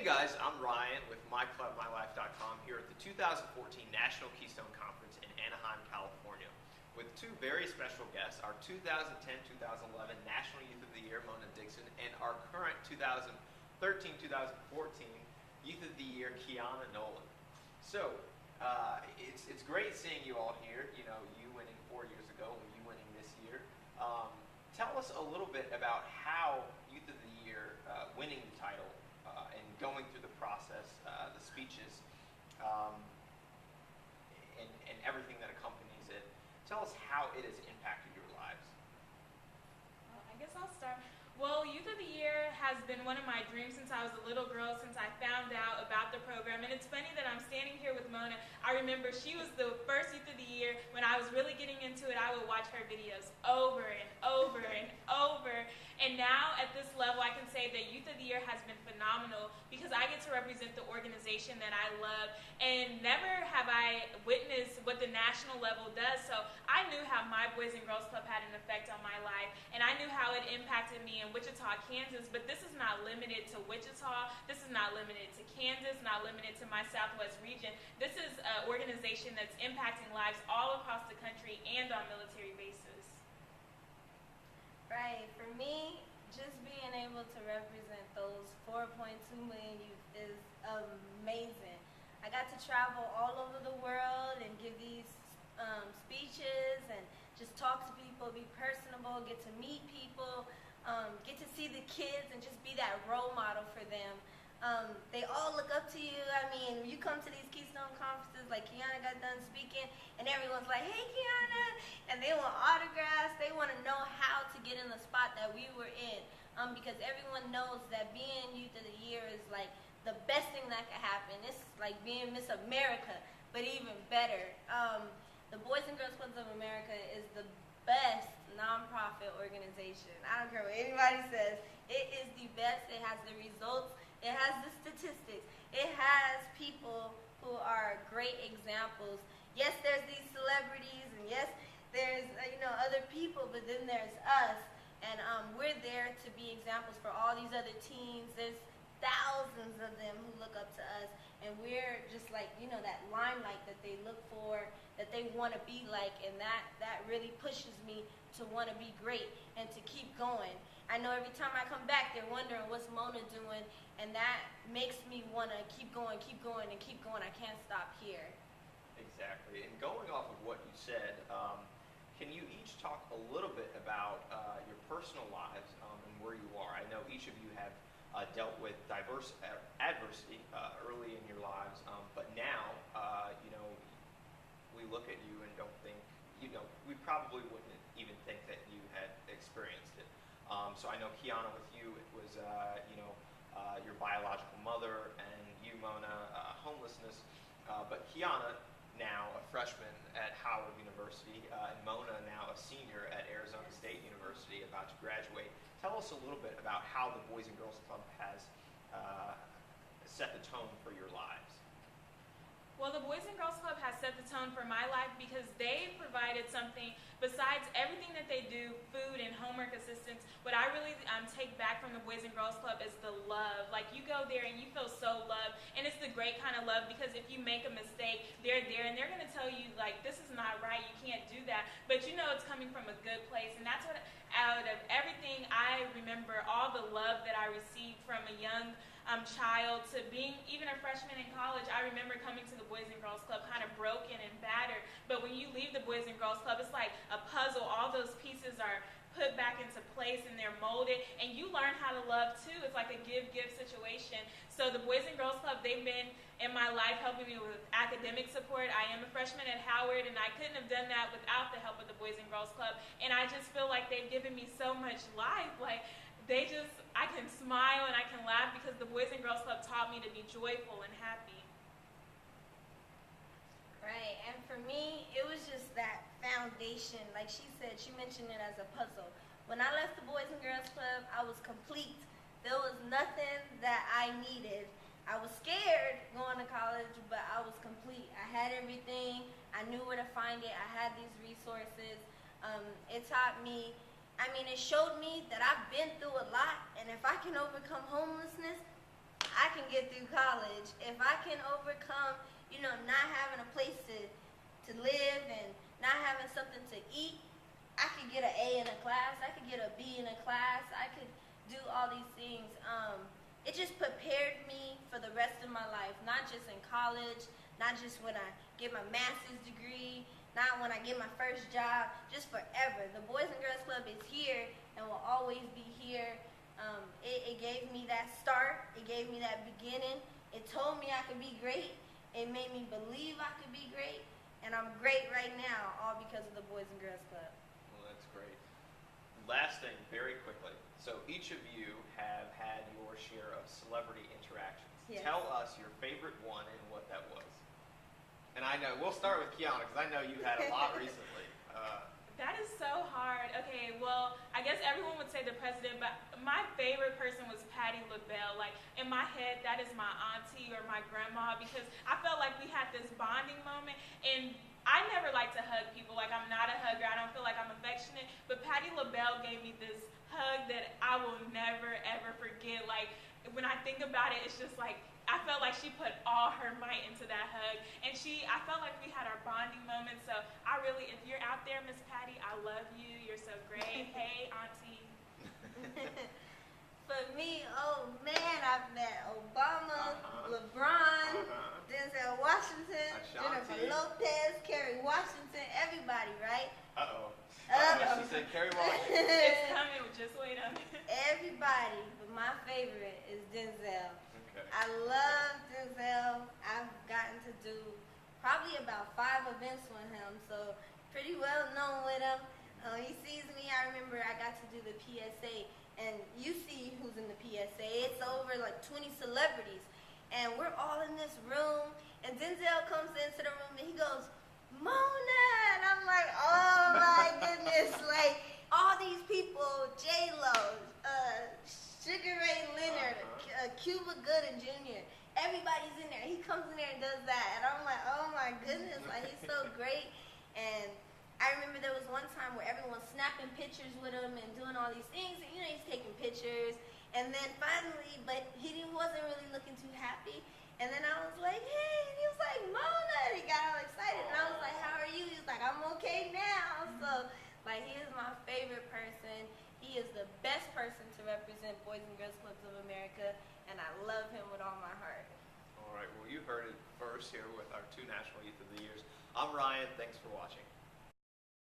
guys, I'm Ryan with myclubmylife.com here at the 2014 National Keystone Conference in Anaheim, California, with two very special guests, our 2010-2011 National Youth of the Year, Mona Dixon, and our current 2013-2014 Youth of the Year, Kiana Knolland. So, it's great seeing you all here, you know, you winning 4 years ago and you winning this year. Tell us a little bit about how Youth of the Year, winning the title, and going through the process, the speeches, and everything that accompanies it. Tell us how it has impacted your lives. I guess I'll start. Well, Youth of the Year has been one of my dreams since I was a little girl, since I found out about the program. And it's funny that I'm standing here with Mona. I remember she was the first Youth of the Year. When I was really getting into it, I would watch her videos over and over and over. And now at this level, I can say that Youth of the Year has been phenomenal because I get to represent the organization that I love. And never have I witnessed what the national level does. So I knew how my Boys and Girls Club had an effect on my life. And I knew how it impacted me in Wichita, Kansas. But this is not limited to Wichita. This is not limited to Kansas, not limited to my Southwest region. This is an organization that's impacting lives all across the country and on military bases. Right. For me, just being able to represent those 4.2 million youth is amazing. I got to travel all over the world and give these speeches and just talk to people, be personable, get to meet people, get to see the kids and just be that role model for them. They all look up to you. I mean, you come to these Keystone conferences, like Kiana got done speaking, and everyone's like, hey, Kiana, and they want autographs. They want to know how to get in the spot that we were in, because everyone knows that being Youth of the Year is like the best thing that could happen. It's like being Miss America, but even better. The Boys and Girls Clubs of America is the best nonprofit organization. I don't care what anybody says. It is the best. It has the results. It has the statistics. It has people who are great examples. Yes, there's these celebrities, and yes, there's other people, but then there's us, and we're there to be examples for all these other teams. There's thousands of them who look up to us, and we're just like, that limelight that they look for, that they want to be like, and that really pushes me to want to be great and to keep going. I know every time I come back, they're wondering what's Mona doing, and that makes me want to keep going, and keep going. I can't stop here. Exactly. And going off of what you said, can you each talk a little bit about your personal lives and where you are? I know each of you have dealt with diverse adversity early in your lives, but now, we look at you and don't think, we probably wouldn't even think that you had experienced it. So I know, Kiana, with you, it was, your biological mother, and you, Mona, homelessness. But Kiana, now a freshman at Howard University, and Mona, now a senior at Arizona State University, about to graduate. Tell us a little bit about how the Boys and Girls Club has set the tone for your lives. Well, the Boys and Girls Club has set the tone for my life because they provided something besides everything that they do, food and homework assistance. What I really take back from the Boys and Girls Club is the love. Like, you go there and you feel so loved, and it's the great kind of love because if you make a mistake, they're there and they're going to tell you, like, this is not right, you can't do that, but you know it's coming from a good place. And that's what, out of everything, I remember all the love that I received from a young child to being even a freshman in college. I remember coming to the Boys and Girls Club kind of broken and battered, but when you leave the Boys and Girls Club, it's like a puzzle. All those pieces are put back into place and they're molded, and you learn how to love too. It's like a give-give situation. So the Boys and Girls Club, they've been in my life helping me with academic support. I am a freshman at Howard, and I couldn't have done that without the help of the Boys and Girls Club, and I just feel like they've given me so much life. Like, I can smile and I can laugh because the Boys and Girls Club taught me to be joyful and happy. Right, and for me, it was just that foundation. Like she said, she mentioned it as a puzzle. When I left the Boys and Girls Club, I was complete. There was nothing that I needed. I was scared going to college, but I was complete. I had everything. I knew where to find it. I had these resources. It taught me, it showed me that I've been through a lot, and if I can overcome homelessness, I can get through college. If I can overcome, not having a place to live and not having something to eat, I could get an A in a class. I could get a B in a class. I could do all these things. It just prepared me for the rest of my life, not just in college, not just when I get my master's degree, not when I get my first job, just forever. The Boys and Girls Club is here and will always be here. It gave me that start. It gave me that beginning. It told me I could be great. It made me believe I could be great. And I'm great right now, all because of the Boys and Girls Club. Well, that's great. Last thing, very quickly. So each of you have had your share of celebrity interactions. Yes. Tell us your favorite one and what that was. And I know, we'll start with Kiana, because I know you had a lot recently. That is so hard. Okay, well, I guess everyone would say the president, but my favorite person was Patti LaBelle. Like, in my head, that is my auntie or my grandma, because I felt like we had this bonding moment, and I never like to hug people. Like, I'm not a hugger. I don't feel like I'm affectionate, but Patti LaBelle gave me this hug that I will never, ever forget. Like, when I think about it, it's just like, I felt like she put all her might into that hug, and I felt like we had our bonding moment. So I really, if you're out there, Miss Patti, I love you. You're so great. Hey, auntie. For me, oh man, I've met Obama, LeBron, Denzel Washington, Jennifer Lopez, Kerry Washington, everybody, right? She said Kerry Washington. It's coming. Just wait on it. Everybody, but my favorite is Denzel. Okay. I love Denzel. I've gotten to do probably about 5 events with him, so pretty well known with him. He sees me. I remember I got to do the PSA, and you see who's in the PSA. It's over like 20 celebrities, and we're all in this room, and Denzel comes into the room, and he goes, "Mona!" And I'm like, oh my goodness, like all these people, J-Lo, Sugar Ray Leonard, Cuba Gooding Jr., everybody's in there. He comes in there and does that, and I'm like, oh my goodness, like he's so great. And I remember there was one time where everyone's snapping pictures with him and doing all these things, and he's taking pictures, and then finally, but he wasn't really looking too happy, and then I was like, hey, and he was like, Mona, and he got all excited, and I was like, how are you? He's like, I'm okay now. So, like, he is my favorite person. He is the best person to represent Boys and Girls Clubs of America, and I love him with all my heart. All right, well, you heard it first here with our 2 National Youth of the Years. I'm Ryan. Thanks for watching.